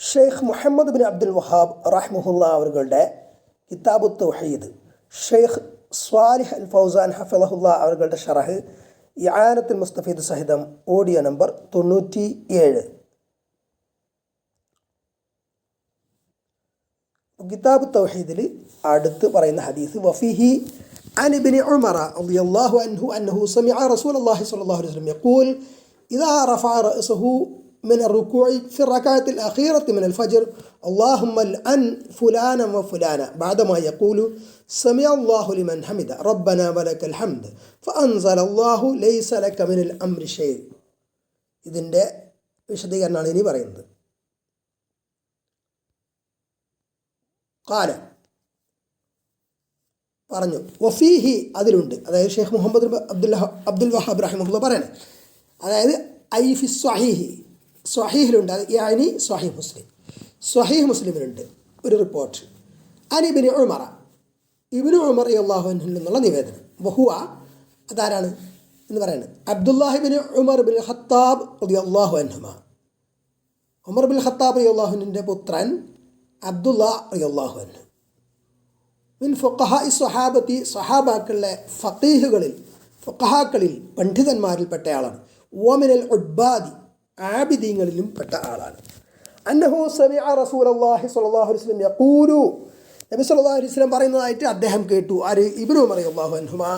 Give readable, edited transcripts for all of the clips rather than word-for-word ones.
Sheikh Muhammad bin Abdul Wahab റഹ്മഹുല്ലാ അവരുടെ കിതാബു തൗഹീദ്, ഷെയ്ഖ് സ്വാലിഹ് അൽ ഫൗസാൻ ഹഫിളഹുല്ലാ അവരുടെ ഷറഹ് ഇആനത്തുൽ മുസ്തഫീദ് സഹിതം ഓഡിയോ നമ്പർ 97. കിതാബ് തൗഹീദിൽ അടുത്ത് പറയുന്ന ഹദീസ് വഫീഹി عن ابن عمر رضي الله عنه أنه سمع رسول الله صلى الله عليه وسلم يقول إذا رفع رأسه من الركوع في الركعة الأخيرة من الفجر اللهم الآن فلانا وفلانا بعدما يقول سمع الله لمن حمد ربنا ولك الحمد فأنزل الله ليس لك من الأمر شيء. ഇതിൻ്റെ വിശദീകരണമാണ് ഇനി പറയുന്നത്. ഖാല പറഞ്ഞു, വഫീഹി അതിലുണ്ട്, അതായത് ഷെയ്ഖ് മുഹമ്മദ് അബ്ദുൽ വഹാബ് റഹിമഹുല്ലാ പറയണേ, അതായത് ഐ ഫി സ്വഹീഹിലുണ്ട്, അത് യാനി സ്വഹീഹ് മുസ്ലിം, സ്വഹീഹ് മുസ്ലിമിലുണ്ട് ഒരു റിപ്പോർട്ട്. ഇബ്നു ഉമർ റളിയല്ലാഹു അൻഹു എന്നുള്ള നിവേദനം. വഹുവ അതാരാണ് എന്ന് പറയുന്നത്? Abdullahi bin Umar bin Khattab റളിയല്ലാഹു അൻഹുമ. ഉമർ ബിൻ ഖത്താബ് റളിയല്ലാഹു അൻഹുവിൻ്റെ പുത്രൻ അബ്ദുല്ലാ റളിയല്ലാഹു അൻഹു. മിൻ ഫുഖഹാഇ സ്വഹാബത്തി, സ്വഹാബാക്കളിലെ ഫുഖഹാക്കളിൽ പണ്ഡിതന്മാരിൽപ്പെട്ടയാളാണ്. വമിനൽ ഉബ്ബാദി, ആബിദീങ്ങളിലും പെട്ട ആളാണ്. അന്നഹു സമിഅ റസൂലല്ലാഹി സ്വല്ലല്ലാഹു അലൈഹി വസല്ലം യഖൂലു, നബി സല്ലല്ലാഹു അലൈഹി വസല്ലം പറയുന്നതായിട്ട് അദ്ദേഹം കേട്ടു. ആര്? ഇബ്നു ഉമർ റളിയല്ലാഹു അൻഹുമാ.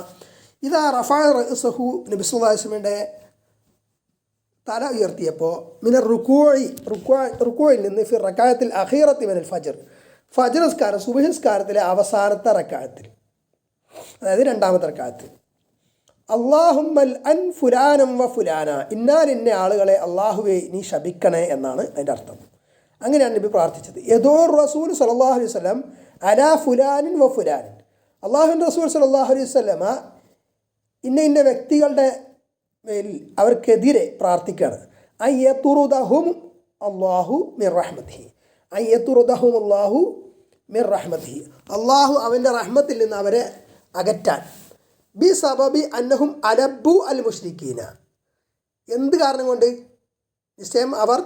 ഇദാ റഫഅ റഅസഹു, നബി സല്ലല്ലാഹു അലൈഹി വസല്ലമയുടെ തല ഉയർത്തിയപ്പോൾ മിനർ റുക്കൂഇൽ നിന്ന് ഫി റകഅത്തിൽ അഖീറത്തി മിനൽ ഫജ്ർ, ഫജ്ർ നിസ്കാരം സുബ്ഹ് നിസ്കാരത്തിലെ അവസാനത്തെ റകഅത്തിൽ, അതായത് രണ്ടാമത്തെ റകഅത്തിൽ, അല്ലാഹുമ്മൽ അൻ ഫുലാനം വ ഫുലാന, ഇന്ന ആളുകളെ അള്ളാഹുവെ നീ ശപിക്കണേ എന്നാണ് അതിൻ്റെ അർത്ഥം. അങ്ങനെയാണ് നബി പ്രാർത്ഥിച്ചത്. യദൂർ റസൂൽ സല്ലല്ലാഹു അലൈഹി വസല്ലം അലാ ഫുലാനിൻ വ ഫുലാനിൻ, അള്ളാഹുവിൻ്റെ റസൂൽ സല്ലല്ലാഹു അലൈഹി വസല്ലമ ഇന്ന വ്യക്തികളുടെ മേലിൽ അവർക്കെതിരെ പ്രാർത്ഥിക്കുകയാണ്. അയ്യത്തുറുദഹും അല്ലാഹു മിർ റഹ്മത്തിഹി, അയ്യത്തുറുദഹും അല്ലാഹു മിർ റഹ്മത്തിഹി, അള്ളാഹു അവൻ്റെ റഹ്മത്തിൽ നിന്ന് അവരെ അകറ്റാൻ. ബി സബബി അന്നഹും അലബ്ബു അൽ മുശ്രിക്കീന, എന്ത് കാരണം കൊണ്ട്? നിശ്ചയം അവർ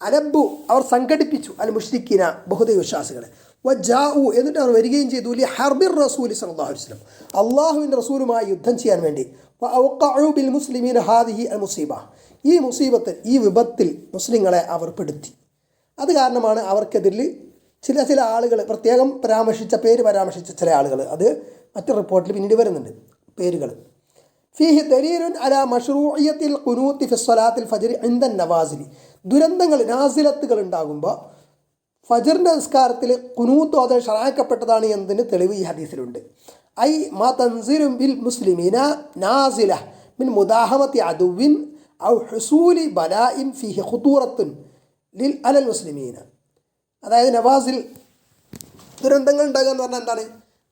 അലബ്ബു, അവർ സംഘടിപ്പിച്ചു, അൽ മുശ്രിക്കീന ബഹുദൈവ വിശ്വാസികളെ. വജാഉ, എന്നിട്ട് അവർ വരികയും ചെയ്തു, ലി ഹർബിർ റസൂലി സല്ലല്ലാഹു അലൈഹി വസല്ലം, അള്ളാഹുവിൻ്റെ റസൂലുമായി യുദ്ധം ചെയ്യാൻ വേണ്ടി. വഅവഖഉ ബിൽ മുസ്ലിമീന ഹാദിഹി അൽ മുസീബ, ഈ മുസീബത്തിൽ, ഈ വിപത്തിൽ മുസ്ലിങ്ങളെ അവർ പെടുത്തി. അത് കാരണമാണ് അവർക്കെതിരിൽ ചില ആളുകൾ പ്രത്യേകം പേര് പരാമർശിച്ച ചില ആളുകൾ, അത് മറ്റു റിപ്പോർട്ടിൽ പിന്നീട് വരുന്നുണ്ട് പേരുകൾ. ഫീഹി ദലീലുൻ അലാ മശ്റൂഇയ്യത്തിൽ ഖുനൂത്തി ഫി സ്വലാത്തിൽ ഫജ്ർ ഇൻദ നവാസിലി, ദുരന്തങ്ങൾ നാസിലത്തുകൾ ഉണ്ടാകുമ്പോൾ ഫജ്റിൻ്റെ നിസ്കാരത്തിൽ ഖുനൂത്ത് ഓതാൻ ശറഅക്കപ്പെട്ടതാണ് എന്നതിന് തെളിവ് ഈ ഹദീസിലുണ്ട്. ഐ മാ തൻസിലു ബിൽ മുസ്ലിമീന നാസില മിൻ മുദാഹമത്തി അദുവിൻ ഔ ഹുസൂലി ബലാഇൻ ഫീഹി ഖുതൂറത്തുൻ ലിൽ അലൽ മുസ്ലിമീന, അതായത് നവാസിൽ ദുരന്തങ്ങൾ ഉണ്ടാകുക എന്ന് പറഞ്ഞാൽ എന്താണ്?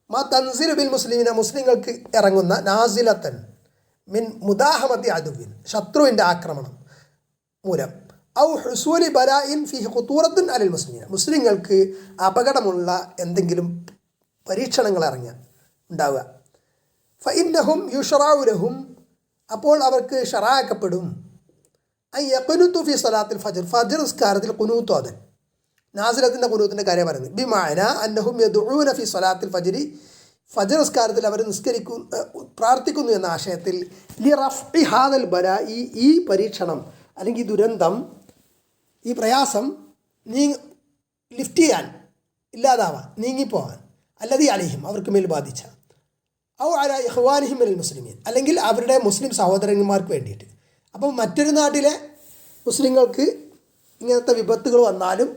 മാ തൻസിലു ബിൽ മുസ്ലിമീന, മുസ്ലിങ്ങൾക്ക് ഇറങ്ങുന്ന, നാസിലത്തൻ മിൻ മുദാഹമത്തി അദുവിൻ, ശത്രുവിൻ്റെ ആക്രമണം മൂലം, ഔ ഹുസൂലി ബലാഇൻ ഫീഹി ഖുതൂറത്തുൻ അലൽ മുസ്ലിമീന, മുസ്ലിങ്ങൾക്ക് അപകടമുള്ള എന്തെങ്കിലും പരീക്ഷണങ്ങൾ ഉണ്ടാവുക. ഫഇന്നഹും യുശ്റഉ ലഹും, അപ്പോൾ അവർക്ക് ശറഅക്കപ്പെടും. യഖ്നുതു ഫി സ്വലാത്തിൽ ഫജ്ർ, ഫജ്ർ നിസ്കാരത്തിൽ ഖുനൂത്ത് ഓതൽ, നാസിലത്തിൻ്റെ ഖുനൂത്തിൻ്റെ കാര്യം പറയുന്നത്. ബിമഅന അന്നഹും യദ്ഊന ഫി സ്വലാത്തിൽ ഫജ്രി, ഫജ്ർ നിസ്കാരത്തിൽ അവർ പ്രാർത്ഥിക്കുന്നു എന്ന ആശയത്തിൽ. ലി റഫ്ഇ ഹാദൽ ബലാഇ, ഈ പരീക്ഷണം അല്ലെങ്കിൽ ഈ ദുരന്തം, ഈ പ്രയാസം ലിഫ്റ്റ് ചെയ്യാൻ, ഇല്ലാതാവാൻ, നീങ്ങിപ്പോവാൻ, അല്ലദീ അലൈഹിം, അവർക്ക് മേൽ ബാധിച്ച, ഔ അലാ ഇഖ്വാനിഹിം മിനൽ മുസ്ലിമീൻ, അല്ലെങ്കിൽ അവരുടെ മുസ്ലിം സഹോദരന്മാർക്ക് വേണ്ടിയിട്ട്. അപ്പം മറ്റൊരു നാട്ടിലെ മുസ്ലിങ്ങൾക്ക് ഇങ്ങനത്തെ വിപത്തുകൾ വന്നാലും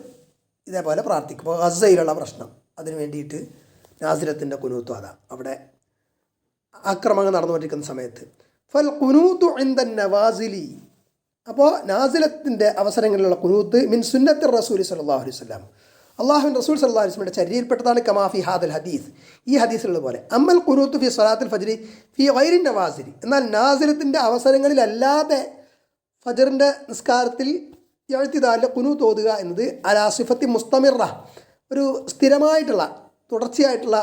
ഇതേപോലെ പ്രാർത്ഥിക്കും. ഇപ്പോൾ ഗസയിലുള്ള പ്രശ്നം, അതിന് വേണ്ടിയിട്ട് നാസിലത്തിൻ്റെ ഖുനൂത്ത് അതാ, അവിടെ ആക്രമണങ്ങൾ നടന്നുകൊണ്ടിരിക്കുന്ന സമയത്ത്. ഫൽ ഖുനൂത്തു ഇൻദ നവാസിലി, അപ്പോൾ നാസിലത്തിൻ്റെ അവസരങ്ങളിലുള്ള ഖുനൂത്ത് മിൻ സുന്നത്തി റസൂലി സല്ലല്ലാഹു അലൈഹി വസല്ലം, അള്ളാഹുവിൻ റസൂൽ സല്ലല്ലാഹു അലൈഹി വസല്ലമയുടെ ചര്യയിൽപ്പെട്ടതാണ്. കമാഫി ഹാദൽ ഹദീസ്, ഈ ഹദീസിലുള്ള പോലെ. അമ്മൽ ഖുനൂത്ത് ഫി സ്വലാത്തിൽ ഫജ്രി ഫി ഗൈരി നവാസിലി, എന്നാൽ നാസിലത്തിൻ്റെ അവസരങ്ങളിലല്ലാതെ ഫജ്റിൻ്റെ നിസ്കാരത്തിൽ എഴുത്തിദാലിലെ ഖുനൂത്ത് ഓതുക എന്നത് അലാ സിഫത്തി മുസ്തമിറ, ഒരു സ്ഥിരമായിട്ടുള്ള, തുടർച്ചയായിട്ടുള്ള,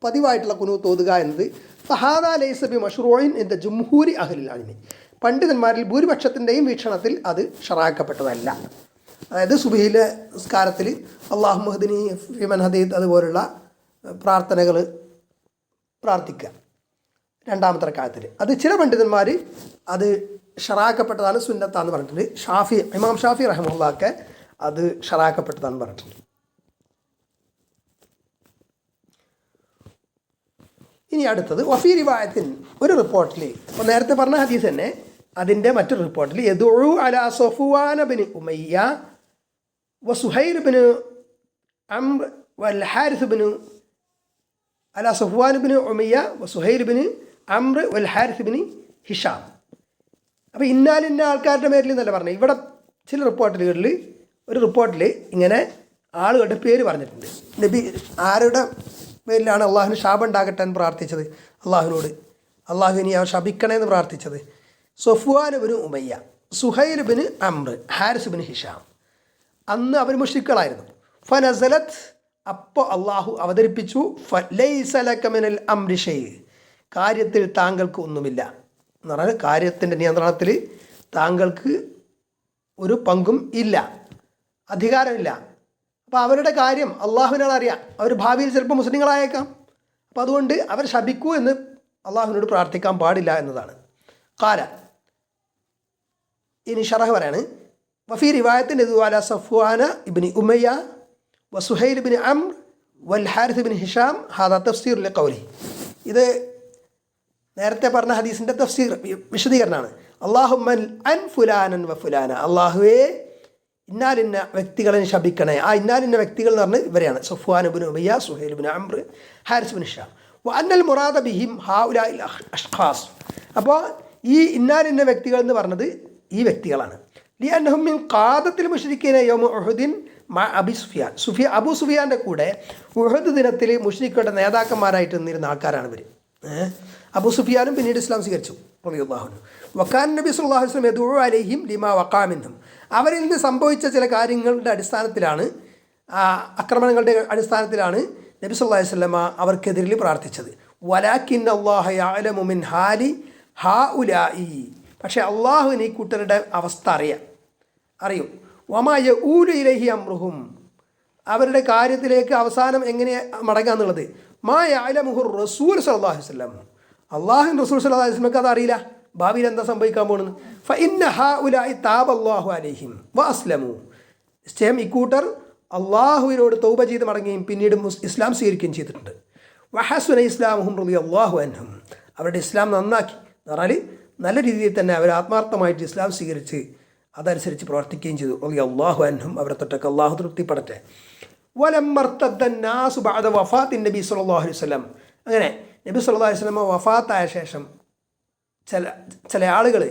പതിവായിട്ടുള്ള ഖുനൂത്ത് ഓതുക എന്നത് ഫഹാദ ലൈസ ബി മശ്റൂഇൻ ഇൻദ ജുംഹൂരി അഹ്ലിൽ ഇൽമി, പണ്ഡിതന്മാരിൽ ഭൂരിപക്ഷത്തിൻ്റെയും വീക്ഷണത്തിൽ അത് ഷറാക്കപ്പെട്ടതല്ല. അതായത് സുബഹിയിലെ നിസ്കാരത്തിൽ അല്ലാഹു മഹ്ദിനി ഫിമൻ ഹദീത് അതുപോലുള്ള പ്രാർത്ഥനകൾ പ്രാർത്ഥിക്കുക രണ്ടാമത്തെ റക്അത്തിൽ. അത് ചില പണ്ഡിതന്മാർ അത് ഷറാക്കപ്പെട്ടതാണ്, സുന്നത്താന്ന് പറഞ്ഞിട്ടുണ്ട്. ഇമാം ഷാഫി റഹ്മത്തുള്ളാഹി അത് ഷറാക്കപ്പെട്ടതാണെന്ന് പറഞ്ഞിട്ടുണ്ട്. ഇനി അടുത്തത് വഫീ റിവായത്തിൻ, ഒരു റിപ്പോർട്ടിൽ, ഇപ്പോൾ നേരത്തെ പറഞ്ഞ ഹദീസ് തന്നെ അതിൻ്റെ മറ്റൊരു റിപ്പോർട്ടിൽ യദുഉ അലാ സഫ്വാൻ ബിൻ ഉമയ്യ വസുഹൈൽ ബിൻ അംർ വൽ ഹാരിസ് ബിൻ അലാ സഫ്വാൻ ബിൻ ഉമയ്യ വസുഹൈൽ ബിൻ അംർ വൽ ഹാരിസ് ബിൻ ഹിഷാം. അപ്പോൾ ഇന്ന ആൾക്കാരുടെ പേരിൽ എന്നല്ല പറഞ്ഞത്. ഇവിടെ ചില റിപ്പോർട്ടുകളിൽ ഒരു റിപ്പോർട്ടിൽ ഇങ്ങനെ ആളുകളുടെ പേര് പറഞ്ഞിട്ടുണ്ട്. നബി ആരുടെ പേരിലാണ് അള്ളാഹുവിന് ശാപം ഉണ്ടാകട്ടെ എന്ന് പ്രാർത്ഥിച്ചത്? അള്ളാഹുവിനോട് അള്ളാഹുവിനെ അവ ശപിക്കണമെന്ന് പ്രാർത്ഥിച്ചത് Safwan bin Umayya, Suhail bin Amr, Haris bin Hisham. അന്ന് അവർ മുശ്രിക്കുകളായിരുന്നു. ഫനസലത്ത്, അപ്പോൾ അള്ളാഹു അവതരിപ്പിച്ചു ലൈസ ലക മിനൽ അംരി ഷൈ, കാര്യത്തിൽ താങ്കൾക്ക് ഒന്നുമില്ല എന്ന് പറഞ്ഞാൽ കാര്യത്തിൻ്റെ നിയന്ത്രണത്തിൽ താങ്കൾക്ക് ഒരു പങ്കും ഇല്ല, അധികാരമില്ല. അപ്പോൾ അവരുടെ കാര്യം അള്ളാഹുവിനാണ് അറിയാം. അവർ ഭാവിയിൽ ചിലപ്പോൾ മുസ്ലിങ്ങളായേക്കാം. അപ്പോൾ അതുകൊണ്ട് അവർ ശപിക്കൂ എന്ന് അള്ളാഹുവിനോട് പ്രാർത്ഥിക്കാൻ പാടില്ല എന്നതാണ്. ഖാല, ഇനി ഷറഹ് പറയാണ്, വഫീ റിവായത്തിൻ്റെ അലാ സഫ്വാന ഇബ്നു ഉമയ്യ വസുഹൈൽ ബിൻ അംർ വൽ ഹാരിസ് ബിൻ ഹിഷാം ഹാദാ തഫ്സീർ ലിഖൗലി. ഇത് നേരത്തെ പറഞ്ഞ ഹദീസിൻ്റെ തഫ്സീർ വിശദീകരണമാണ്. അല്ലാഹുമ്മൻ അൻ ഫുലാനൻ വ ഫുലാന, അള്ളാഹുവേ ഇന്നാലിന്ന വ്യക്തികളെ ശപിക്കണേ. ആ ഇന്നാലിന്ന വ്യക്തികൾ എന്ന് പറഞ്ഞ് ഇവരെയാണ് Safwan bin Umayya, Suhail bin Amr, Haris bin Hisham. വ അന്നൽ മുറാദ ബിഹിം ഹൗലാഇൽ അഷ്ഖാസ്. അപ്പോൾ ഈ ഇന്നാലിന്ന വ്യക്തികൾ എന്ന് പറഞ്ഞത് ഈ വ്യക്തികളാണ്. ലിഅന്നഹും മിൻ ഖാദത്തിൽ മുശ്രിക്കീന യൗമ ഉഹുദിൻ മഅ അബി സുഫിയാൻ, അബൂ സുഫിയാൻ്റെ കൂടെ ഉഹദ് ദിനത്തിൽ മുശ്രിക്കുകളുടെ നേതാക്കന്മാരായിട്ട് നിന്നിരുന്ന ആൾക്കാരാണ് ഇവർ. അബൂ സുഫിയാനും പിന്നീട് ഇസ്ലാം സ്വീകരിച്ചു റളിയല്ലാഹു അൻഹു. വകാൻ നബി സല്ലല്ലാഹു അലൈഹി വസല്ലം യദഉ അലൈഹിം ലിമാ വഖാ മിൻഹും, അവരിൽ നിന്ന് സംഭവിച്ച ചില കാര്യങ്ങളുടെ അടിസ്ഥാനത്തിലാണ്, ആക്രമണങ്ങളുടെ അടിസ്ഥാനത്തിലാണ് നബി സല്ലല്ലാഹു അലൈഹി വസല്ലമ അവർക്കെതിരിൽ പ്രാർത്ഥിച്ചത്. വലാകിൻ അല്ലാഹു യഅലമു മിൻ ഹാലി ഹൗലാഇ, പക്ഷേ അള്ളാഹുവിന് ഈ കൂട്ടരുടെ അവസ്ഥ അറിയും. വമാ യഊലു ഇലൈഹി അംറുഹും, അവരുടെ കാര്യത്തിലേക്ക് അവസാനം എങ്ങനെ മടങ്ങുക എന്നുള്ളത് മാ യഅലമുഹു റസൂൽ സല്ലല്ലാഹു അലൈഹി വസല്ലം, അള്ളാഹുവിൻ റസൂൽ സല്ലല്ലാഹു അലൈഹി വസല്ലമക്ക് അതറിയില്ല ഭാവിയിൽ എന്താ സംഭവിക്കാൻ പോകുന്നത്. ഫഇന്ന ഹൗലാഇ താബല്ലാഹു അലൈഹിം വഅസ്ലമു, നിശ്ചയം ഇക്കൂട്ടർ അള്ളാഹുവിനോട് തൗബ ചെയ്ത് മടങ്ങുകയും പിന്നീട് ഇസ്ലാം സ്വീകരിക്കുകയും ചെയ്തിട്ടുണ്ട്. വഹസുന ഇസ്ലാമുഹും റളിയല്ലാഹു അൻഹും, അവരുടെ ഇസ്ലാം നന്നാക്കി എന്ന് പറഞ്ഞാൽ നല്ല രീതിയിൽ തന്നെ അവർ ആത്മാർത്ഥമായിട്ട് ഇസ്ലാം സ്വീകരിച്ച് അതനുസരിച്ച് പ്രവർത്തിക്കുകയും ചെയ്തു. റളിയല്ലാഹു അൻഹും, അവരെ തൊട്ടൊക്കെ അള്ളാഹു തൃപ്തിപ്പെടട്ടെ. വലമ്മർത്തദ്ദന്നാസു ബഅദ വഫാത്തിൻ നബി സല്ലല്ലാഹു അലൈഹി വസല്ലം, അങ്ങനെ നബി സല്ലല്ലാഹു അലൈഹി വസല്ലം വഫാത്തായ ശേഷം ചില ആളുകൾ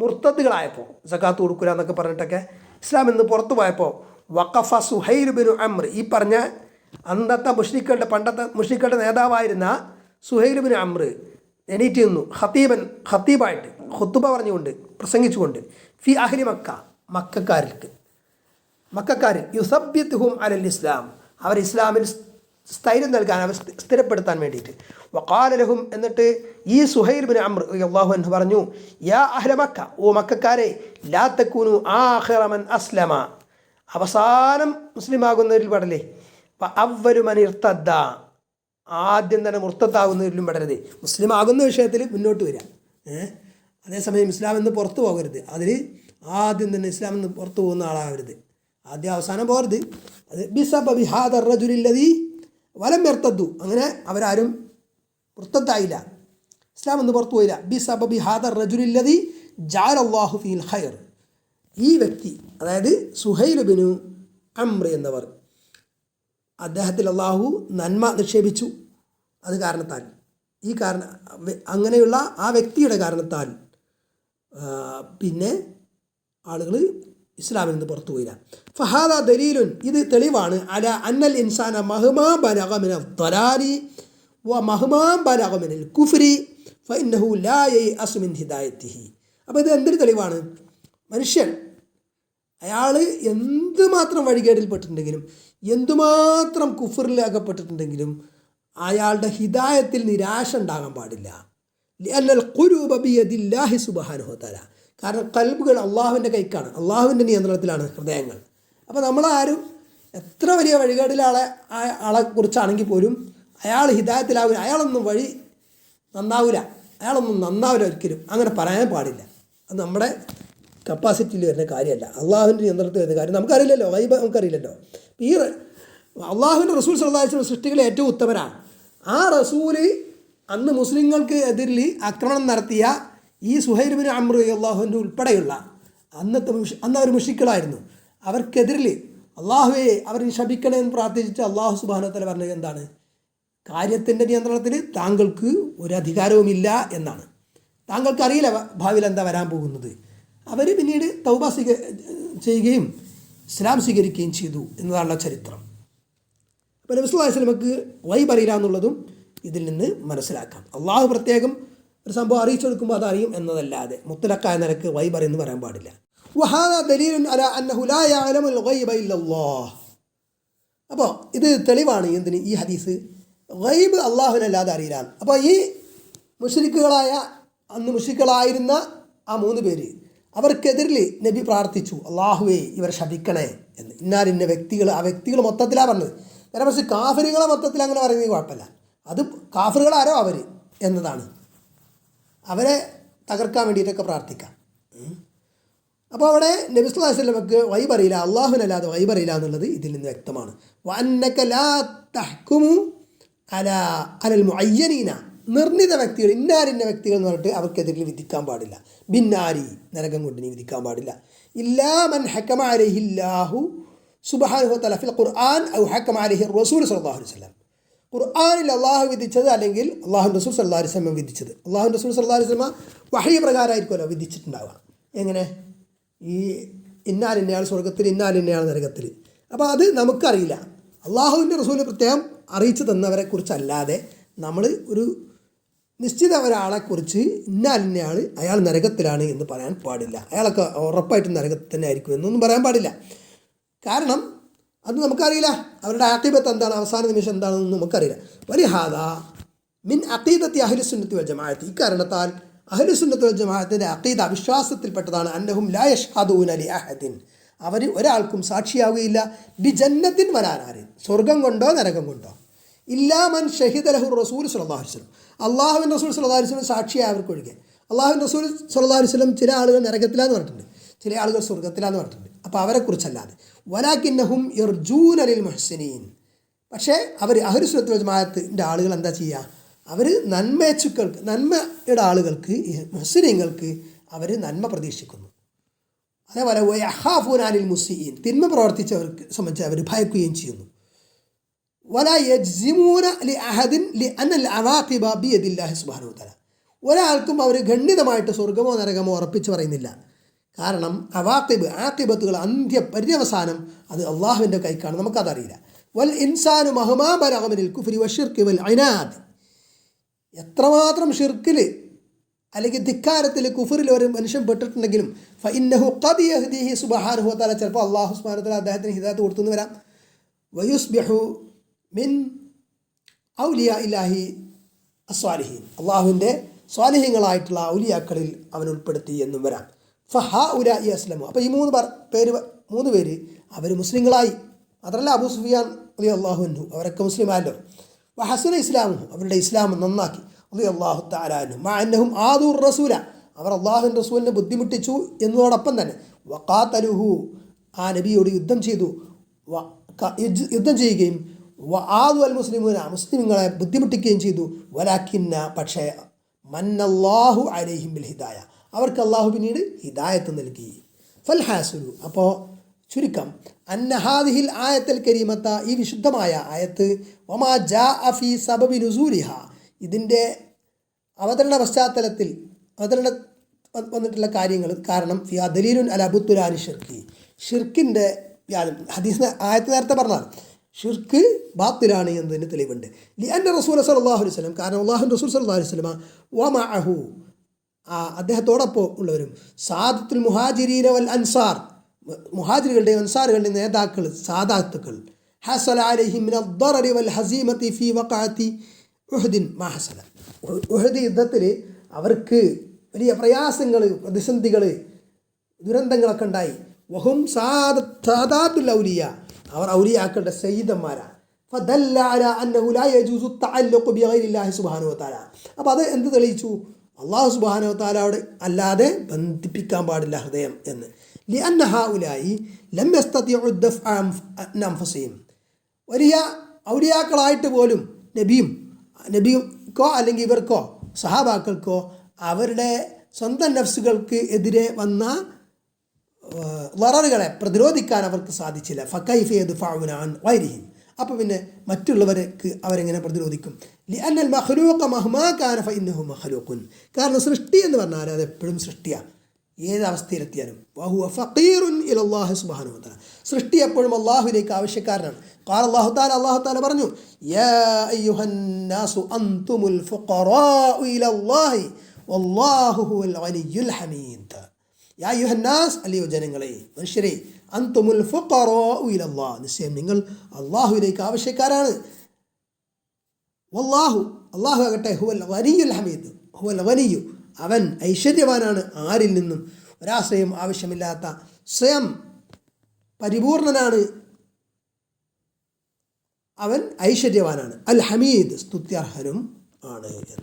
മുർത്തദ്ദുകളായപ്പോൾ, സകാത്ത് കൊടുക്കില്ല എന്നൊക്കെ പറഞ്ഞിട്ടൊക്കെ ഇസ്ലാമിൽ നിന്ന് പുറത്തു പോയപ്പോൾ വഖഫ സുഹൈൽ ബിൻ അംർ, ഈ പറഞ്ഞ അന്നത്തെ പണ്ടത്തെ മുശ്രിക്കുകളുടെ നേതാവായിരുന്ന സുഹൈൽ ബിൻ അംർ എണീറ്റ് നിന്നു. ഖത്തീബായിട്ട് ഖുത്ബ പറഞ്ഞുകൊണ്ട്, പ്രസംഗിച്ചുകൊണ്ട്, ഫി അഹ്ലി മക്ക, മക്കാരിൽ യുസബ്ബിതുഹും അലൽ ഇസ്ലാം, അവർ ഇസ്ലാമിൽ സ്ഥൈര്യം നൽകാൻ, അവർ സ്ഥിരപ്പെടുത്താൻ വേണ്ടിയിട്ട്. വഖാല ലഹും, എന്നിട്ട് ഈ സുഹൈൽ ബിൻ അംർ റളിയല്ലാഹു അൻഹു പറഞ്ഞു, യാ അഹ്ല മക്ക, ഓ മക്കക്കാരെ, ലാ തകൂനു ആഖിറ മൻ അസ്ലമ, അവസാനം മുസ്ലിമാകുന്നവരിൽ പെടലേ. അവ്വലു മൻ ഇർതദ്ദ, ആദ്യം തന്നെ മുർത്തദ്ദാകുന്നവരിലും പെടരുത്. മുസ്ലിം ആകുന്ന വിഷയത്തിൽ മുന്നോട്ട് വരിക, അതേസമയം ഇസ്ലാമിൽ നിന്ന് പുറത്തു പോകരുത്. അതിൽ ആദ്യം തന്നെ ഇസ്ലാമിൽ നിന്ന് പുറത്തു പോകുന്ന ആളാകരുത്, ആദ്യം അവസാനം പോകരുത്. അത് ബിസബബി ഹാദർ റജുലില്ലദീ വലം യർതദ്ദു, അങ്ങനെ അവരാരും മുർത്തദ്ദായില്ല, ഇസ്ലാമിൽ നിന്ന് പുറത്തു പോയില്ല. ബിസബബി ഹാദർ റജുലില്ലദീ ജഅലല്ലാഹു ഫീൽ ഖൈർ, ഈ വ്യക്തി, അതായത് സുഹൈൽ ബിൻ അംർ എന്നവർ, അദ്ദേഹത്തിൽ അള്ളാഹു നന്മ നിക്ഷേപിച്ചു. അത് കാരണത്താൽ, അങ്ങനെയുള്ള ആ വ്യക്തിയുടെ കാരണത്താൽ പിന്നെ ആളുകൾ ഇസ്ലാമിൽ നിന്ന് പുറത്തു പോയില്ല. ഫഹാദ ദലീലുൻ, ഇത് തെളിവാണ്, അല അന്നൽ ഇൻസാന മഹ്മാ ബലഗ മിനൽ ളലാലി വ മഹ്മാ ബലഗ മിനൽ കുഫ്രി ഫഇന്നഹു ലാ യയഅസു മിൻ ഹിദായത്തിഹി. അപ്പോൾ ഇത് എന്തൊരു തെളിവാണ്? മനുഷ്യൻ അയാൾ എന്തുമാത്രം വഴികേടിൽപ്പെട്ടിട്ടുണ്ടെങ്കിലും, എന്തുമാത്രം കുഫറിൽ അകപ്പെട്ടിട്ടുണ്ടെങ്കിലും അയാളുടെ ഹിദായത്തിൽ നിരാശ ഉണ്ടാകാൻ പാടില്ല. ലിഅന്നൽ ഖുലൂബ ബിയദില്ലാഹി സുബ്ഹാനഹു വതആല, കാരണം കൽബുകൾ അള്ളാഹുവിൻ്റെ കൈക്കാണ്, അള്ളാഹുവിൻ്റെ നിയന്ത്രണത്തിലാണ് ഹൃദയങ്ങൾ. അപ്പോൾ നമ്മളാരും എത്ര വലിയ വഴികേടിലെ ആളെ കുറിച്ചാണെങ്കിൽ പോലും അയാൾ ഹിദായത്തിലാവില്ല, അയാളൊന്നും വഴി നന്നാവില്ല, അയാളൊന്നും നന്നാവില്ല ഒരിക്കലും, അങ്ങനെ പറയാൻ പാടില്ല. അത് നമ്മുടെ കപ്പാസിറ്റിയിൽ വരുന്ന കാര്യമല്ല, അള്ളാഹുവിൻ്റെ നിയന്ത്രണത്തിൽ വരുന്ന കാര്യം. നമുക്കറിയില്ലല്ലോ, ഗൈബ് നമുക്കറിയില്ലല്ലോ. ഈ അള്ളാഹുവിൻ്റെ റസൂൽ സല്ലല്ലാഹു അലൈഹി വസല്ലം സൃഷ്ടികളെ ഏറ്റവും ഉത്തമരാണ്. ആ റസൂല് അന്ന് മുസ്ലിങ്ങൾക്ക് എതിരിൽ ആക്രമണം നടത്തിയ ഈ സുഹൈൽ ബിൻ അംർ അള്ളാഹുവിൻ്റെ ഉൾപ്പെടെയുള്ള അന്ന് അവർ മുശ്രിക്കുകളായിരുന്നു. അവർക്കെതിരിൽ അള്ളാഹുവെ അവർ ശപിക്കണേ എന്ന് പ്രാർത്ഥിച്ചിട്ട് അള്ളാഹു സുബ്ഹാനഹു വ തആല പറഞ്ഞത് എന്താണ്? കാര്യത്തിൻ്റെ നിയന്ത്രണത്തിൽ താങ്കൾക്ക് ഒരു അധികാരവുമില്ല എന്നാണ്. താങ്കൾക്ക് അറിയില്ല ഭാവിയിൽ എന്താ വരാൻ പോകുന്നത്. അവർ പിന്നീട് തൗബ ചെയ്യുകയും ഇസ്ലാം സ്വീകരിക്കുകയും ചെയ്തു എന്നതാണുള്ള ചരിത്രം. അപ്പോൾ നബി സല്ലല്ലാഹു അലൈഹി വസല്ലമക്ക് ഗൈബ് അറിയില്ല എന്നുള്ളതും ഇതിൽ നിന്ന് മനസ്സിലാക്കാം. അള്ളാഹു പ്രത്യേകം ഒരു സംഭവം അറിയിച്ചു കൊടുക്കുമ്പോൾ അതറിയും എന്നതല്ലാതെ മുത്തലക്കായ നിലക്ക് ഗൈബ് അറിയെന്ന് പറയാൻ പാടില്ല. വഹാദാ ദലീലുൻ അലാ അന്നഹു ലാ യഅലമുൽ ഗൈബ ഇല്ലല്ലാഹ്. അപ്പോൾ ഇത് തെളിവാണ് എന്തിന്? ഈ ഹദീസ് ഗൈബ് അള്ളാഹുവിനല്ലാതെ അറിയില്ല. അപ്പോൾ ഈ അന്ന് മുശ്രിക്കുകളായിരുന്ന ആ 3 പേര് അവർക്കെതിരിൽ നബി പ്രാർത്ഥിച്ചു, അള്ളാഹുവേ ഇവരെ ശപിക്കണേ എന്ന്. ഇന്നാലിന്ന വ്യക്തികൾ, ആ വ്യക്തികൾ മൊത്തത്തിലാണ് പറഞ്ഞത്. നേരെ പക്ഷേ കാഫിറുകളെ മൊത്തത്തിൽ അങ്ങനെ പറയുന്നത് കുഴപ്പമില്ല. അത് കാഫിറുകളാരോ അവർ എന്നതാണ്, അവരെ തകർക്കാൻ വേണ്ടിയിട്ടൊക്കെ പ്രാർത്ഥിക്കാം. അപ്പോൾ അവിടെ നബി സല്ലല്ലാഹു അലൈഹി വസല്ലമക്ക് ഗൈബ് അറിയില്ല, അള്ളാഹുവിനല്ലാതെ ഗൈബ് അറിയില്ല എന്നുള്ളത് ഇതിൽ നിന്ന് വ്യക്തമാണ്. വഅന്നക ലാ തഹ്കുമു അലൽ മുഅയ്യനീന, നിർണിത വ്യക്തികൾ, ഇന്നാരിന്ന വ്യക്തികൾ എന്ന് പറഞ്ഞിട്ട് അവർക്കെതിരിൽ വിധിക്കാൻ പാടില്ല. ബിന്നാരി, നരകം കൊണ്ട് നീ വിധിക്കാൻ പാടില്ല. ഇല്ലാ മൻ ഹക്കമ അലൈഹില്ലാഹു സുബ്ഹാനഹു വ തആല ഫിൽ ഖുർആൻ ഔ ഹക്കമ അലൈഹി റസൂൽ സല്ലല്ലാഹു അലൈഹി വസല്ലം. ഖുർആനിൽ അള്ളാഹു വിധിച്ചത് അല്ലെങ്കിൽ അള്ളാഹു റസൂൽ സല്ലല്ലാഹു അലൈഹി വസല്ലം വിധിച്ചത്. അള്ളാഹു റസൂൽ സല്ലല്ലാഹു അലൈഹി വസല്ലം വഹി പ്രകാരമായിരിക്കുമല്ലോ വിധിച്ചിട്ടുണ്ടാവുക. എങ്ങനെ? ഈ ഇന്നാലിന്നയാൾ സ്വർഗത്തിൽ, ഇന്നാലിന്നയാൾ നരകത്തിൽ. അപ്പോൾ അത് നമുക്കറിയില്ല. അള്ളാഹുവിൻ്റെ റസൂൽ പ്രത്യേകം അറിയിച്ചു തന്നവരെ കുറിച്ചല്ലാതെ നമ്മൾ ഒരു നിശ്ചിത ഒരാളെക്കുറിച്ച് ഇന്നാലിന്നയാൾ അയാൾ നരകത്തിലാണ് എന്ന് പറയാൻ പാടില്ല. അയാളൊക്കെ ഉറപ്പായിട്ടും നരകത്തിൽ തന്നെ ആയിരിക്കും എന്നൊന്നും പറയാൻ പാടില്ല. കാരണം അത് നമുക്കറിയില്ല, അവരുടെ ആഖിബത്ത് എന്താണ്, അവസാന നിമിഷം എന്താണെന്ന് നമുക്കറിയില്ല. വലിഹാദ മിൻ അഖീദത്തി അഹ്ലുസുന്നത്തി വൽ ജമാഅത്ത്, ഇക്കാരണത്താൽ അഹ്ലുസുന്നത്തി വൽ ജമാഅത്തിൻ്റെ അഖീദ, വിശ്വാസത്തിൽപ്പെട്ടതാണ് അന്നഹും ലാ യഷ്ഹദൂന ലി അഹദിൻ, അവർ ഒരാൾക്കും സാക്ഷിയാവുകയില്ല ബി ജന്നത്തിൻ വലാനാരിൻ, സ്വർഗം കൊണ്ടോ നരകം കൊണ്ടോ, ഇല്ലാ മൻ ഷഹിദ ലഹു റസൂൽ സല്ലല്ലാഹു അലൈഹി വസല്ലം, അള്ളാഹുവിൻ്റെ റസൂൽ സല്ലല്ലാഹു അലൈഹി വസല്ലം സാക്ഷിയായ അവർക്കൊഴികെ. അള്ളാഹുവിൻ്റെ റസൂൽ സല്ലല്ലാഹു അലൈഹി വസല്ലം ചില ആളുകൾ നരകത്തിലാന്ന് പറഞ്ഞിട്ടുണ്ട്, ചില ആളുകൾ സ്വർഗത്തിലാന്ന് പറഞ്ഞിട്ടുണ്ട്. അപ്പോൾ അവരെക്കുറിച്ചല്ലാതെ. വലാകിന്നഹും യർജൂന ലിൽ മുഹ്സിനീൻ, പക്ഷേ അവർ അഹ്ലുസുന്നത്തി വൽ ജമാഅത്തിൻ്റെ ആളുകൾ എന്താ ചെയ്യുക? അവർ നന്മയുടെ ആളുകൾക്ക്, മുഹ്സിനീങ്ങൾക്ക് അവർ നന്മ പ്രതീക്ഷിക്കുന്നു. അതേപോലെ വയഖാഫൂന അനിൽ മുസ്ലിഈൻ, തിന്മ പ്രവർത്തിച്ചവർക്ക് സംബന്ധിച്ച് അവർ ഭയക്കുകയും ചെയ്യുന്നു. വലാ യജ്സിമൂന ലി അഹദിൻ ലി അന്നൽ അവാഖിബ ബിയദില്ലാഹി സുബ്ഹാനഹു വ തആല, ഒരാൾക്കും അവർ ഖണ്ഡിതമായിട്ട് സ്വർഗമോ നരകമോ ഉറപ്പിച്ച് പറയുന്നില്ല. കാരണം ആഖിബത്തുകൾ, പര്യവസാനം അത് അള്ളാഹുവിൻ്റെ കൈക്കാണ്, നമുക്കതറിയില്ല. വൽ ഇൻസാനു മഹ്മാ ബലഗ മിനൽ കുഫ്രി വശിർക്ക് വൽ ഇനാദ്, എത്രമാത്രം ഷിർക്കിൽ അല്ലെങ്കിൽ ധിക്കാരത്തിൽ, കുഫറിൽ ഒരു മനുഷ്യൻ പെട്ടിട്ടുണ്ടെങ്കിലും ഫഇന്നഹു ഖദ് യഹ്ദിഹി സുബ്ഹാനഹു വ തആല, ചിലപ്പോൾ അള്ളാഹു സുബ്ഹാനഹു വ തആല അദ്ദേഹത്തിന് ഹിദായത്ത് കൊടുത്തു വരാം. വയുസ്ബിഹു മിൻ ഔലിയാ ഇല്ലാഹി അസ്വാലിഹീൻ, അള്ളാഹുവിൻ്റെ സ്വാലിഹീങ്ങളായിട്ടുള്ള ഔലിയാക്കളിൽ അവൻ ഉൾപ്പെടുത്തി എന്നും വരാം. ഫഹാ ഉലാഇ അസ്ലമു, അപ്പോൾ ഈ 3 പേര് അവർ മുസ്ലിങ്ങളായി. മാത്രമല്ല അബൂ സുഫിയാൻ റളിയല്ലാഹു അൻഹു അവരൊക്കെ മുസ്ലിമായല്ലോ. വഹസുന ഇസ്ലാമുഹു, അവരുടെ ഇസ്ലാം നന്നാക്കി. റളിയല്ലാഹു തആല അൻഹു മഅ അന്നഹും ആദൂർ റസൂല, അവർ അള്ളാഹുവിൻ്റെ റസൂലിനെ ബുദ്ധിമുട്ടിച്ചു എന്നതോടൊപ്പം തന്നെ വഖാതലുഹു, ആ നബിയോട് യുദ്ധം ചെയ്യുകയും ആദു അൽ മുസ്ലിമൂന, മുസ്ലിങ്ങളെ ബുദ്ധിമുട്ടിക്കുകയും ചെയ്തു. വലാക്കിന്ന, പക്ഷേ മന്നല്ലാഹു അലൈഹിം ബിൽ ഹിദായ, അവർക്ക് അള്ളാഹു പിന്നീട് ഹിദായത്ത് നൽകി. ഫൽ ഹാസുലു, അപ്പോൾ ചുരുക്കം, അന്ന ഹാദിഹിൽ ആയത്തൽ കരീമത്ത, ഈ വിശുദ്ധമായ ആയത്ത്, വമാ ജാഅ ഫീ സബബി നുസൂലിഹ, ഇതിൻ്റെ അവതരണ പശ്ചാത്തലത്തിൽ വന്നിട്ടുള്ള കാര്യങ്ങൾ കാരണം, ഫിയാ ദലീലുൻ അലാ ബുത്തുലാനി ഷിർക്കി, ഷിർക്കിൻ്റെ ഹദീസ് ആയത്ത് നേരത്തെ പറഞ്ഞാണ് ഷിർക്ക് ബാത്തിലാണ് എന്നതിന് തെളിവുണ്ട്. ലിഅന്ന റസൂല സല്ലല്ലാഹു അലൈഹി വസല്ലം, കാരണം അല്ലാഹുവിൻ്റെ റസൂൽ സല്ലല്ലാഹു അലൈഹി വസല്ലം വമഅഹു, അദ്ദേഹത്തോടൊപ്പം ഉള്ളവരും, സാദത്തുൽ മുഹാജിരീന വൽ അൻസാർ, മുഹാജിറുകളുടെയും അൻസാറുകളുടെയും നേതാക്കൾ, സാദാത്തുക്കൾ, ഹസല അലൈഹിം മിനൽ ദറരി വൽ ഹസീമത്തി ഫീ വഖഅത്തി ഉഹദിൻ മാ ഹസല, ഉഹദ് യുദ്ധത്തിൽ അവർക്ക് വലിയ പ്രയാസങ്ങൾ, പ്രതിസന്ധികൾ, ദുരന്തങ്ങളൊക്കെ ഉണ്ടായി. വഹും സാദാത്തുൽ ഔലിയ, അവർ ഔലിയാക്കളുടെ സയ്യിദന്മാരാണ്. ഫദല്ല അലാ അന്നഹു ലാ യജൂസു തഅല്ലുഖു ബിഗൈരില്ലാഹി സുബ്ഹാനഹു വതആല. അപ്പോൾ അത് എന്ത് തെളിയിച്ചു? അല്ലാഹു സുബ്ഹാനഹു വതആലയോട് അല്ലാതെ ബന്ധിപ്പിക്കാൻ പാടില്ല ഹൃദയം എന്ന്. ലിഅന്ന ഹൗലായി ലം യസ്തതിഉ ദഫ്അ അൻ അൻഫുസിഹിം, വലിയ ഔലിയാക്കളായിട്ട് പോലും നബിക്കോ അല്ലെങ്കിൽ ഇവർക്കോ സഹാബാക്കൾക്കോ അവരുടെ സ്വന്തം നഫ്സുകൾക്ക് എതിരെ വന്ന വളറുകളെ പ്രതിരോധിക്കാൻ അവർക്ക് സാധിച്ചില്ല. ഫകൈഫ യദ്ഫഉന അൻ ഗൈരിഹിം, അപ്പോൾ പിന്നെ മറ്റുള്ളവർക്ക് അവരെങ്ങനെ പ്രതിരോധിക്കും? ലിഅന്നൽ മഖ്ലൂഖ മഹ്മാ കാന ഫഇന്നഹു മഖ്ലൂഖുൻ, കാരണം സൃഷ്ടി എന്ന് പറഞ്ഞാൽ അത് എപ്പോഴും സൃഷ്ടിയാണ്, ഏത് അവസ്ഥയിലെത്തിയാലും. വഹുവ ഫഖീറുൻ ഇലല്ലാഹി സുബ്ഹാനഹു വതആല, സൃഷ്ടി എപ്പോഴും അള്ളാഹുവിലേക്ക് ആവശ്യക്കാരനാണ്. ഖാല അല്ലാഹു തആല പറഞ്ഞു, യാ അയ്യുഹന്നാസു അൻതുമുൽ ഫുഖറാഉ ഇലല്ലാഹി വല്ലാഹു ഹുവൽ ഗനിയ്യുൽ ഹമീദ്. യാ അയ്യുഹന്നാസ്, അല്ലയോ ജനങ്ങളെ, മനുഷ്യരെ, അൻതുമുൽ ഫുഖറാഉ ഇലല്ലാഹ്, നിശ്ചയം നിങ്ങൾ അള്ളാഹുവിലേക്ക് ആവശ്യക്കാരാണ്. വല്ലാഹു, അള്ളാഹു ആകട്ടെ, ഹുവൽ ഗനിയ്യുൽ ഹമീദ്, ഹുവൽ ഗനിയ്യു, അവൻ ഐശ്വര്യവാനാണ്, ആരിൽ നിന്നും ഒരാശ്രയം ആവശ്യമില്ലാത്ത സ്വയം പരിപൂർണനാണ്, അവൻ ഐശ്വര്യവാനാണ്. അൽ ഹമീദ്, സ്തുത്യർഹനും ആണ് എന്ന്.